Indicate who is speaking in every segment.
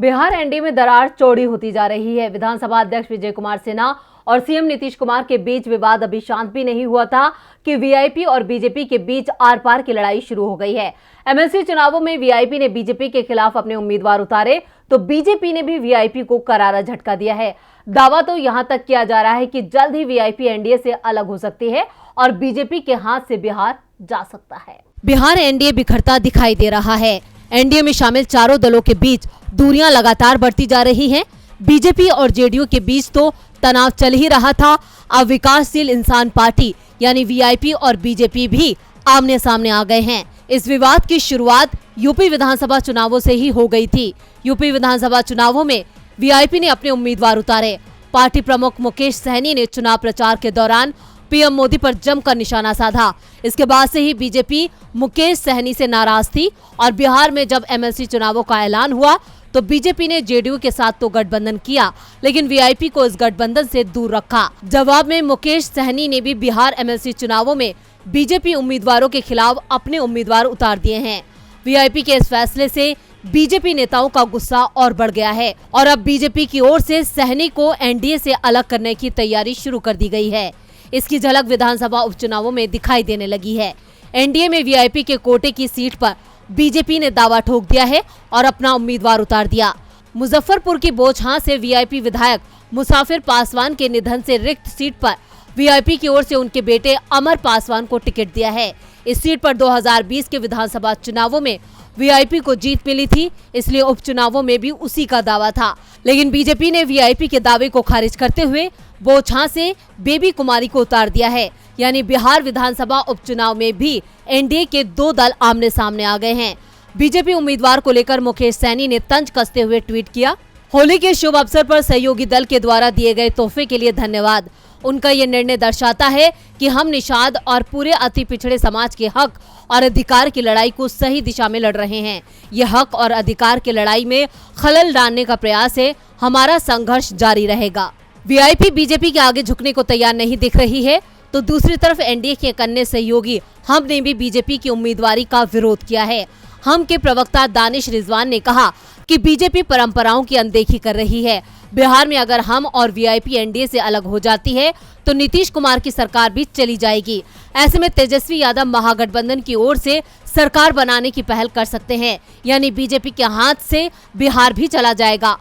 Speaker 1: Bihar NDA में दरार चौड़ी होती जा रही है। विधानसभा अध्यक्ष विजय कुमार सिन्हा और सीएम नीतीश कुमार के बीच विवाद अभी शांत भी नहीं हुआ था कि वीआईपी और बीजेपी के बीच आर पार की लड़ाई शुरू हो गई है। एमएलसी चुनावों में वीआईपी ने बीजेपी के खिलाफ अपने उम्मीदवार उतारे तो बीजेपी ने भी वीआईपी को करारा झटका दिया है। दावा तो यहां तक किया जा रहा है कि जल्द ही वीआईपी एनडीए से अलग हो सकती है और बीजेपी के हाथ से बिहार जा सकता है। बिहार एनडीए बिखरता दिखाई दे रहा है। एनडीए में शामिल चारों दलों के बीच दूरियां लगातार बढ़ती जा रही हैं। बीजेपी और जेडीयू के बीच तो तनाव चल ही रहा था। अब विकासशील इंसान पार्टी यानी वीआईपी और बीजेपी भी आमने सामने आ गए हैं। इस विवाद की शुरुआत यूपी विधानसभा चुनावों से ही हो गई थी। यूपी विधानसभा चुनावों में वीआईपी ने अपने उम्मीदवार उतारे। पार्टी प्रमुख मुकेश सहनी ने चुनाव प्रचार के दौरान पीएम मोदी पर जमकर निशाना साधा। इसके बाद से ही बीजेपी मुकेश सहनी से नाराज थी और बिहार में जब एमएलसी चुनावों का ऐलान हुआ तो बीजेपी ने जेडीयू के साथ तो गठबंधन किया, लेकिन वीआईपी को इस गठबंधन से दूर रखा। जवाब में मुकेश सहनी ने भी बिहार एमएलसी चुनावों में बीजेपी उम्मीदवारों के खिलाफ अपने उम्मीदवार उतार दिए हैं। वीआईपी के इस फैसले से बीजेपी नेताओं का गुस्सा और बढ़ गया है और अब बीजेपी की ओर से सहनी को एनडीए से अलग करने की तैयारी शुरू कर दी गई है। इसकी झलक विधानसभा उपचुनावों में दिखाई देने लगी है। एनडीए में वीआईपी के कोटे की सीट पर बीजेपी ने दावा ठोक दिया है और अपना उम्मीदवार उतार दिया। मुजफ्फरपुर की बोचहां से वीआईपी विधायक मुसाफिर पासवान के निधन से रिक्त सीट पर वीआईपी की ओर से उनके बेटे अमर पासवान को टिकट दिया है। इस सीट पर 2020 के विधानसभा चुनावों में वीआईपी को जीत मिली थी, इसलिए उपचुनावों में भी उसी का दावा था। लेकिन बीजेपी ने वीआईपी के दावे को खारिज करते हुए बोचहां से बेबी कुमारी को उतार दिया है। यानी बिहार विधानसभा उपचुनाव में भी एनडीए के दो दल आमने सामने आ गए हैं। बीजेपी उम्मीदवार को लेकर मुकेश सहनी ने तंज कसते हुए ट्वीट किया, होली के शुभ अवसर पर सहयोगी दल के द्वारा दिए गए तोहफे के लिए धन्यवाद। उनका ये निर्णय दर्शाता है कि हम निषाद और पूरे अति पिछड़े समाज के हक और अधिकार की लड़ाई को सही दिशा में लड़ रहे हैं। ये हक और अधिकार की लड़ाई में खलल डालने का प्रयास है। हमारा संघर्ष जारी रहेगा। वीआईपी बीजेपी के आगे झुकने को तैयार नहीं दिख रही है, तो दूसरी तरफ एनडीए के एक अन्य सहयोगी हम ने भी बीजेपी की उम्मीदवारी का विरोध किया है। हम के प्रवक्ता दानिश रिजवान ने कहा कि बीजेपी परंपराओं की अनदेखी कर रही है। बिहार में अगर हम और वीआईपी एनडीए से अलग हो जाती है तो नीतीश कुमार की सरकार भी चली जाएगी। ऐसे में तेजस्वी यादव महागठबंधन की ओर से सरकार बनाने की पहल कर सकते हैं, यानी बीजेपी के हाथ से बिहार भी चला जाएगा।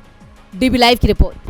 Speaker 1: डीबी लाइव की रिपोर्ट।